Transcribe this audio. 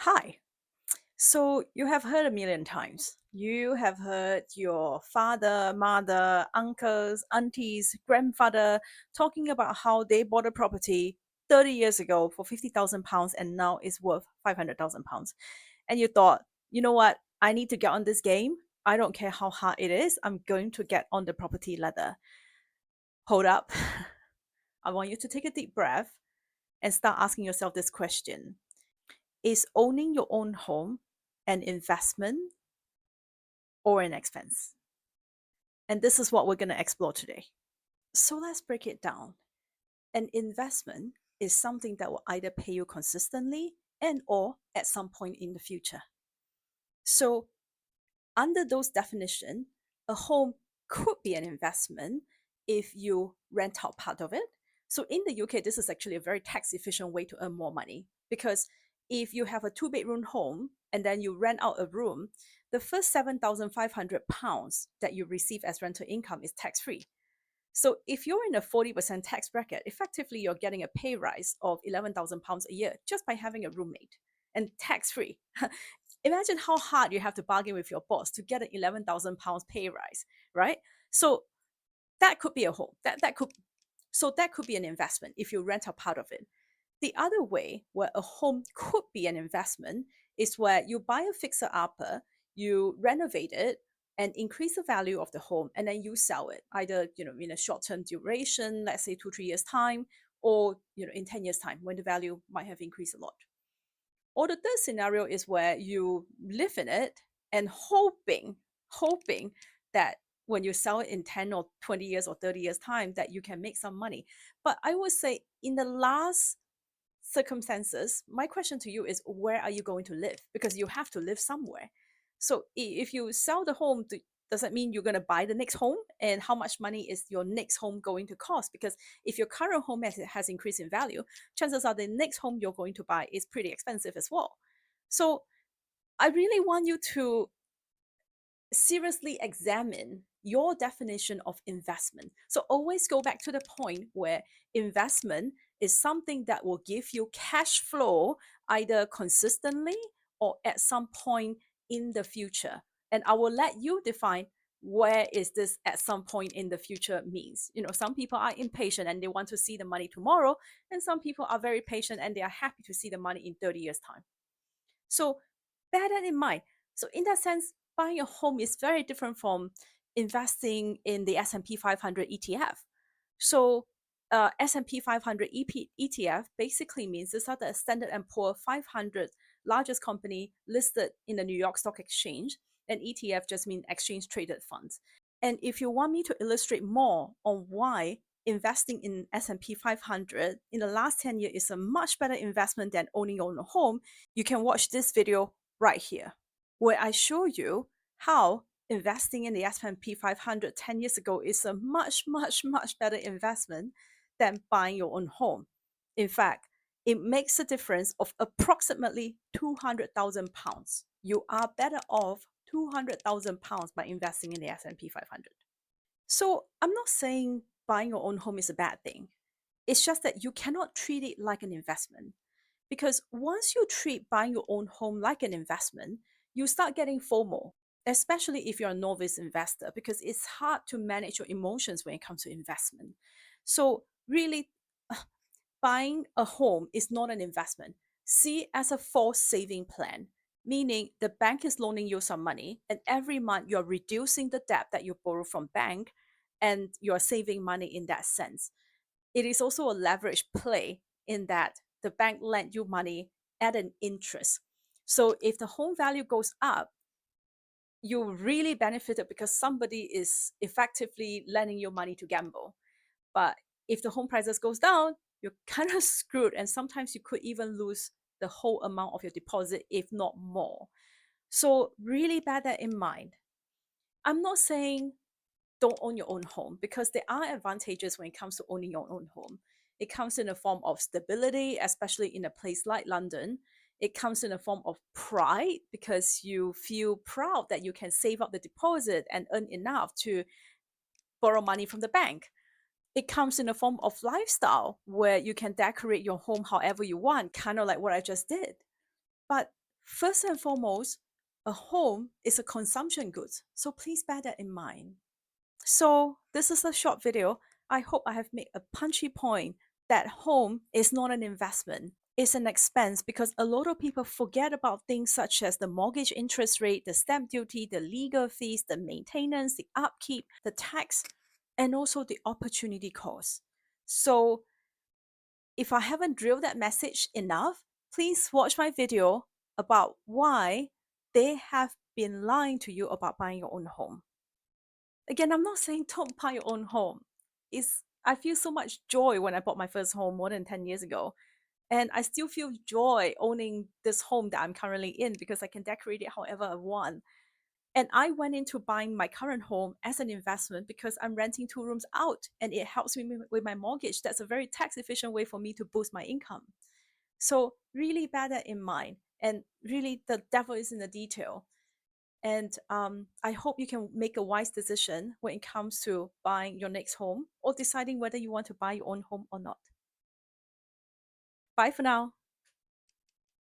Hi. So you have heard a million times. You have heard your father, mother, uncles, aunties, grandfather talking about how they bought a property 30 years ago for £50,000 and now it's worth £500,000. And you thought, you know what? I need to get on this game. I don't care how hard it is. I'm going to get on the property ladder. Hold up. I want you to take a deep breath and start asking yourself this question. Is owning your own home an investment or an expense? And this is what we're going to explore today. So let's break it down. An investment is something that will either pay you consistently and or at some point in the future. So under those definitions, a home could be an investment if you rent out part of it. So in the UK, this is actually a very tax efficient way to earn more money because if you have a two-bedroom home and then you rent out a room, the first £7,500 that you receive as rental income is tax free. So if you're in a 40% tax bracket, effectively you're getting a pay rise of £11,000 a year just by having a roommate and tax free. Imagine how hard you have to bargain with your boss to get an £11,000 pay rise, right? So that could be a home. That could be an investment if you rent a part of it. The other way where a home could be an investment is where you buy a fixer upper, you renovate it and increase the value of the home, and then you sell it either in a short-term duration, let's say 2 3 years time, or in 10 years time when the value might have increased a lot. Or the third scenario is where you live in it and hoping that when you sell it in 10 or 20 years or 30 years time that you can make some money. But I would say in the last circumstances, my question to you is, where are you going to live? Because you have to live somewhere. So if you sell the home, does that mean you're going to buy the next home? And how much money is your next home going to cost? Because if your current home has increased in value, chances are the next home you're going to buy is pretty expensive as well. So I really want you to seriously examine your definition of investment. So always go back to the point where investment is something that will give you cash flow either consistently or at some point in the future. And I will let you define where is this at some point in the future means. Some people are impatient and they want to see the money tomorrow, and some people are very patient and they are happy to see the money in 30 years time. So bear that in mind. So in that sense, buying a home is very different from investing in the S&P 500 ETF. So S&P 500 ETF basically means these are the Standard and Poor 500 largest company listed in the New York Stock Exchange, and ETF just means exchange traded funds. And if you want me to illustrate more on why investing in S&P 500 in the last 10 years is a much better investment than owning your own home, you can watch this video right here, where I show you how investing in the S&P 500 10 years ago is a much, much, much better investment than buying your own home. In fact, it makes a difference of approximately £200,000. You are better off £200,000 by investing in the S&P 500. So I'm not saying buying your own home is a bad thing. It's just that you cannot treat it like an investment. Because once you treat buying your own home like an investment, you start getting FOMO, especially if you're a novice investor, because it's hard to manage your emotions when it comes to investment. So really, buying a home is not an investment. See it as a forced saving plan, meaning the bank is loaning you some money, and every month you're reducing the debt that you borrow from bank, and you're saving money in that sense. It is also a leverage play in that the bank lent you money at an interest. So if the home value goes up, you really benefited because somebody is effectively lending you money to gamble. But if the home prices goes down, you're kind of screwed, and sometimes you could even lose the whole amount of your deposit, if not more. So really bear that in mind. I'm not saying don't own your own home, because there are advantages when it comes to owning your own home. It comes in a form of stability, especially in a place like London. It comes in a form of pride because you feel proud that you can save up the deposit and earn enough to borrow money from the bank. It comes in a form of lifestyle where you can decorate your home however you want, kind of like what I just did. But First and foremost, a home is a consumption good. So please bear that in mind. So this is a short video. I hope I have made a punchy point that home is not an investment. It's an expense because a lot of people forget about things such as the mortgage interest rate, the stamp duty, the legal fees, the maintenance, the upkeep, the tax, and also the opportunity cost. So if I haven't drilled that message enough, please watch my video about why they have been lying to you about buying your own home. Again, I'm not saying don't buy your own home. I feel so much joy when I bought my first home more than 10 years ago. And I still feel joy owning this home that I'm currently in because I can decorate it however I want. And I went into buying my current home as an investment because I'm renting 2 rooms out and it helps me with my mortgage. That's a very tax efficient way for me to boost my income. So, really bear that in mind. And really, the devil is in the detail. And I hope you can make a wise decision when it comes to buying your next home or deciding whether you want to buy your own home or not. Bye for now.